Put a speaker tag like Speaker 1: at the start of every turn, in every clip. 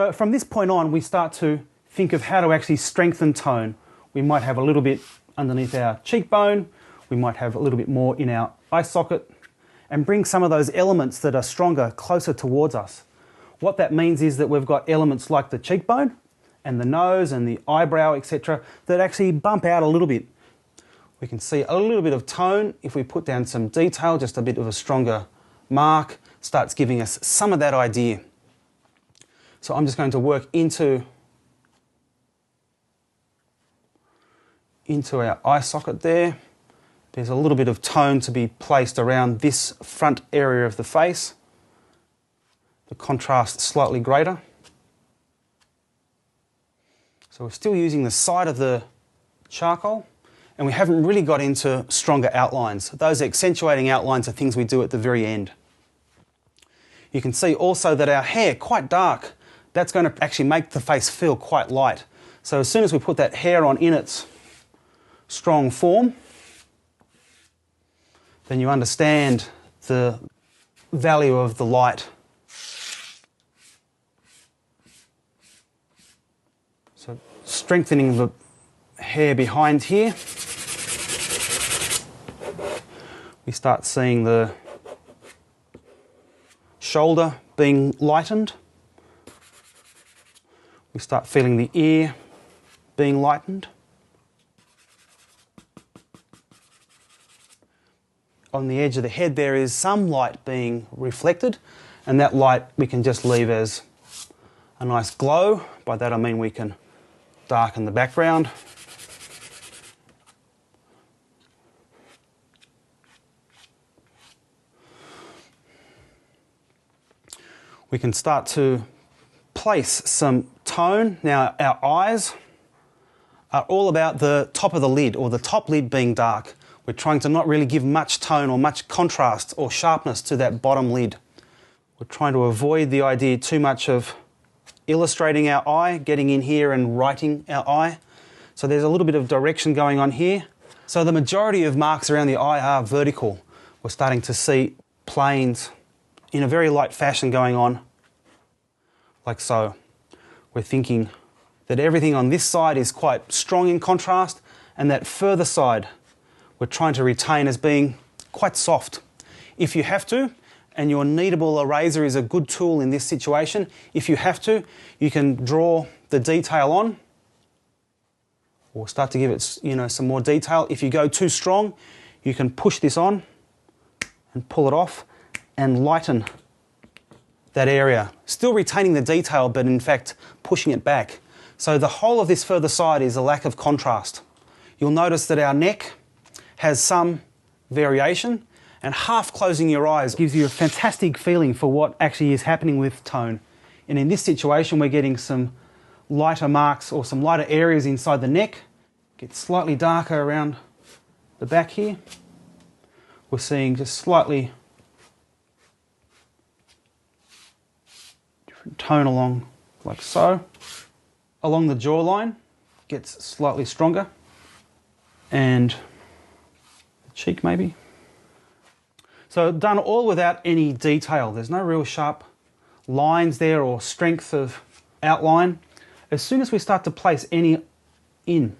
Speaker 1: So from this point on, we start to think of how to actually strengthen tone. We might have a little bit underneath our cheekbone, we might have a little bit more in our eye socket, and bring some of those elements that are stronger closer towards us. What that means is that we've got elements like the cheekbone and the nose and the eyebrow, etc., that actually bump out a little bit. We can see a little bit of tone if we put down some detail, just a bit of a stronger mark, starts giving us some of that idea. So I'm just going to work into our eye socket there. There's a little bit of tone to be placed around this front area of the face. The contrast slightly greater. So we're still using the side of the charcoal, and we haven't really got into stronger outlines. Those accentuating outlines are things we do at the very end. You can see also that our hair, quite dark, that's going to actually make the face feel quite light. So as soon as we put that hair on in its strong form, then you understand the value of the light. So strengthening the hair behind here, we start seeing the shoulder being lightened. We start feeling the ear being lightened. On the edge of the head there is some light being reflected, and that light we can just leave as a nice glow. By that I mean we can darken the background. We can start to place some tone. Now our eyes are all about the top of the lid, or the top lid being dark. We're trying to not really give much tone or much contrast or sharpness to that bottom lid. We're trying to avoid the idea too much of illustrating our eye, getting in here and writing our eye. So there's a little bit of direction going on here. So the majority of marks around the eye are vertical. We're starting to see planes in a very light fashion going on, like so. We're thinking that everything on this side is quite strong in contrast, and that further side we're trying to retain as being quite soft. If you have to, and your kneadable eraser is a good tool in this situation, if you have to, you can draw the detail on, or start to give it, some more detail. If you go too strong, you can push this on and pull it off and lighten that area, still retaining the detail, but in fact pushing it back. So the whole of this further side is a lack of contrast. You'll notice that our neck has some variation, and half closing your eyes gives you a fantastic feeling for what actually is happening with tone. And in this situation we're getting some lighter marks or some lighter areas inside the neck. Get slightly darker around the back here. We're seeing just slightly different tone along, like so. Along the jawline, gets slightly stronger. And the cheek maybe. So done all without any detail. There's no real sharp lines there or strength of outline. As soon as we start to place any in,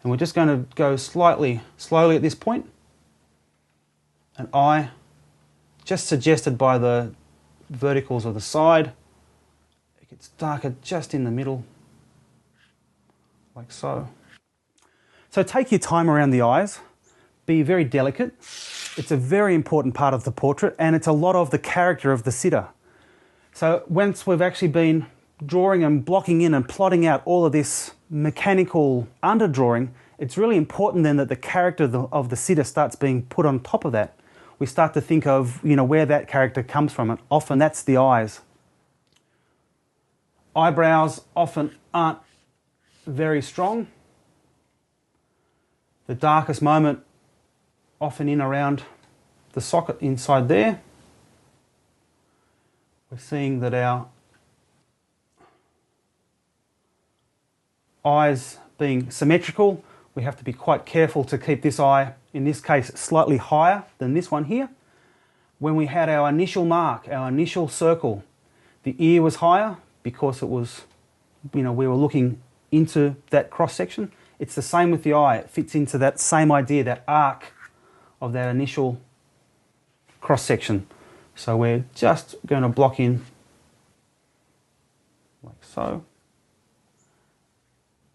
Speaker 1: and we're just going to go slowly at this point, an eye, just suggested by the verticals of the side. It gets darker just in the middle, like so. So take your time around the eyes, be very delicate. It's a very important part of the portrait, and it's a lot of the character of the sitter. So once we've actually been drawing and blocking in and plotting out all of this mechanical underdrawing, it's really important then that the character of the sitter starts being put on top of that. We start to think of, where that character comes from, and often that's the eyes. Eyebrows often aren't very strong. The darkest moment often in around the socket inside there. We're seeing that our eyes being symmetrical, we have to be quite careful to keep this eye, in this case, slightly higher than this one here. When we had our initial mark, our initial circle, the ear was higher, because it was, we were looking into that cross section. It's the same with the eye. It fits into that same idea, that arc of that initial cross section. So we're just going to block in like so.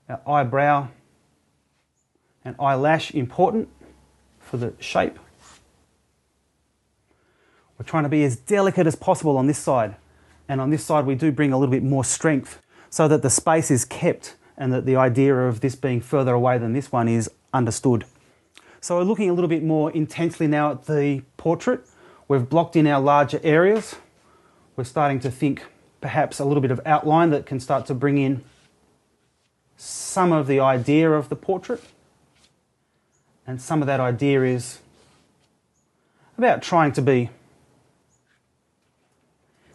Speaker 1: Our eyebrow and eyelash important for the shape. We're trying to be as delicate as possible on this side, and on this side we do bring a little bit more strength so that the space is kept and that the idea of this being further away than this one is understood. So we're looking a little bit more intensely now at the portrait. We've blocked in our larger areas. We're starting to think perhaps a little bit of outline that can start to bring in some of the idea of the portrait. And some of that idea is about trying to be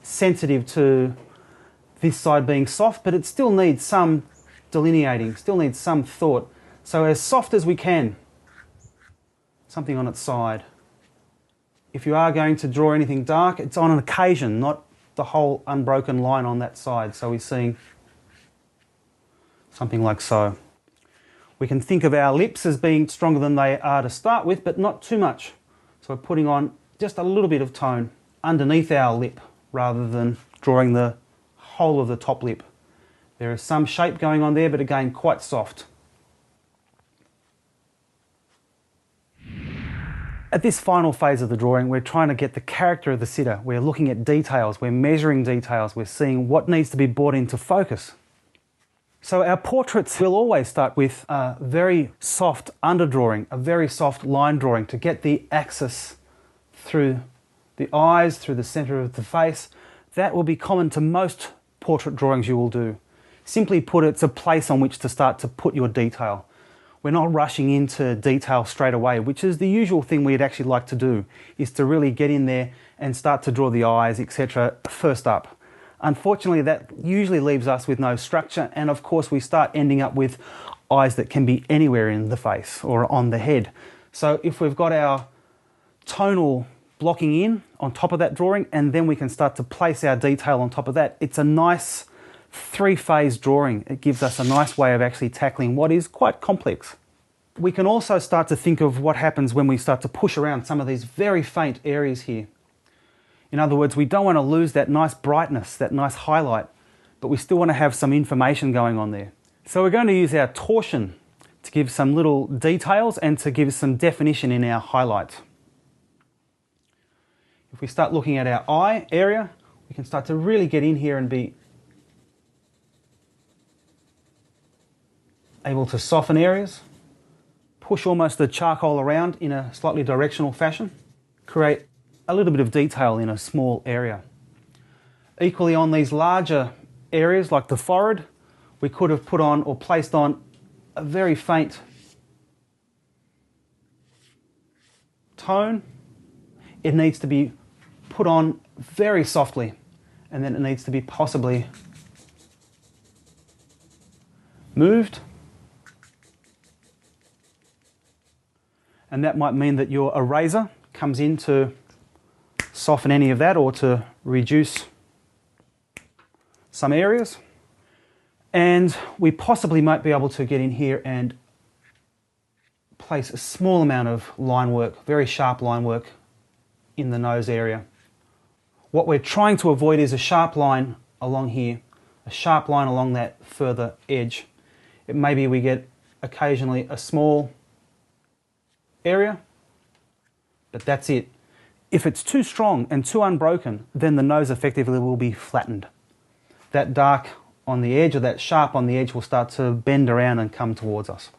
Speaker 1: sensitive to this side being soft, but it still needs some delineating, still needs some thought. So as soft as we can, something on its side. If you are going to draw anything dark, it's on an occasion, not the whole unbroken line on that side. So we're seeing something like so. We can think of our lips as being stronger than they are to start with, but not too much. So we're putting on just a little bit of tone underneath our lip rather than drawing the whole of the top lip. There is some shape going on there, but again, quite soft. At this final phase of the drawing, we're trying to get the character of the sitter. We're looking at details, we're measuring details, we're seeing what needs to be brought into focus. So our portraits will always start with a very soft underdrawing, a very soft line drawing to get the axis through the eyes, through the centre of the face. That will be common to most portrait drawings you will do. Simply put, it's a place on which to start to put your detail. We're not rushing into detail straight away, which is the usual thing we'd actually like to do, is to really get in there and start to draw the eyes, etc. first up. Unfortunately, that usually leaves us with no structure, and of course we start ending up with eyes that can be anywhere in the face or on the head. So if we've got our tonal blocking in on top of that drawing, and then we can start to place our detail on top of that, it's a nice three-phase drawing. It gives us a nice way of actually tackling what is quite complex. We can also start to think of what happens when we start to push around some of these very faint areas here. In other words, we don't want to lose that nice brightness, that nice highlight, but we still want to have some information going on there. So we're going to use our torsion to give some little details and to give some definition in our highlight. If we start looking at our eye area, we can start to really get in here and be able to soften areas, push almost the charcoal around in a slightly directional fashion, create a little bit of detail in a small area. Equally on these larger areas like the forehead, we could have put on or placed on a very faint tone. It needs to be put on very softly, and then it needs to be possibly moved. And that might mean that your eraser comes in to soften any of that or to reduce some areas. And we possibly might be able to get in here and place a small amount of line work, very sharp line work in the nose area. What we're trying to avoid is a sharp line along here, a sharp line along that further edge. It may be we get occasionally a small area, but that's it. If it's too strong and too unbroken, then the nose effectively will be flattened. That dark on the edge or that sharp on the edge will start to bend around and come towards us.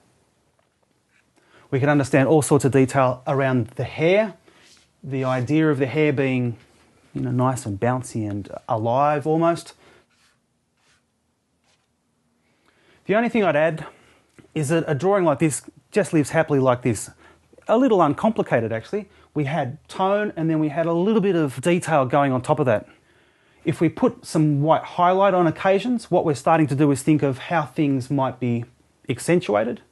Speaker 1: We can understand all sorts of detail around the hair, the idea of the hair being, nice and bouncy and alive almost. The only thing I'd add is that a drawing like this just lives happily like this. A little uncomplicated actually. We had tone and then we had a little bit of detail going on top of that. If we put some white highlight on occasions, what we're starting to do is think of how things might be accentuated.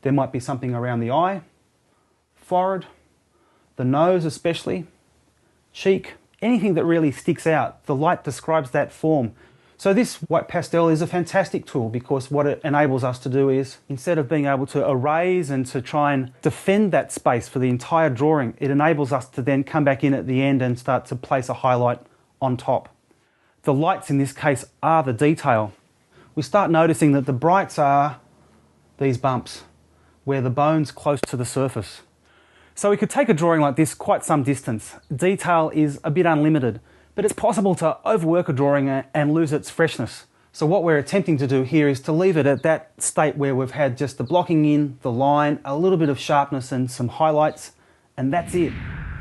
Speaker 1: There might be something around the eye, forehead, the nose especially, cheek, anything that really sticks out. The light describes that form. So this white pastel is a fantastic tool because what it enables us to do is, instead of being able to erase and to try and defend that space for the entire drawing, it enables us to then come back in at the end and start to place a highlight on top. The lights in this case are the detail. We start noticing that the brights are these bumps, where the bone's close to the surface. So we could take a drawing like this quite some distance. Detail is a bit unlimited, but it's possible to overwork a drawing and lose its freshness. So what we're attempting to do here is to leave it at that state where we've had just the blocking in, the line, a little bit of sharpness and some highlights, and that's it.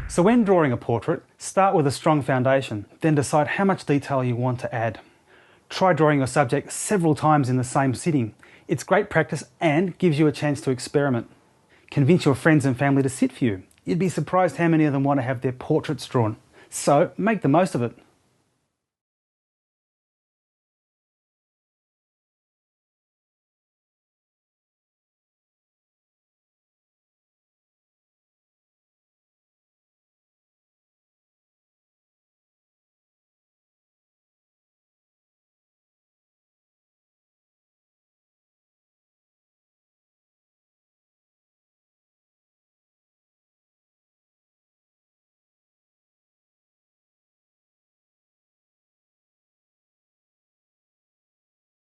Speaker 1: So when drawing a portrait, start with a strong foundation, then decide how much detail you want to add. Try drawing your subject several times in the same sitting. It's great practice and gives you a chance to experiment. Convince your friends and family to sit for you. You'd be surprised how many of them want to have their portraits drawn. So make the most of it.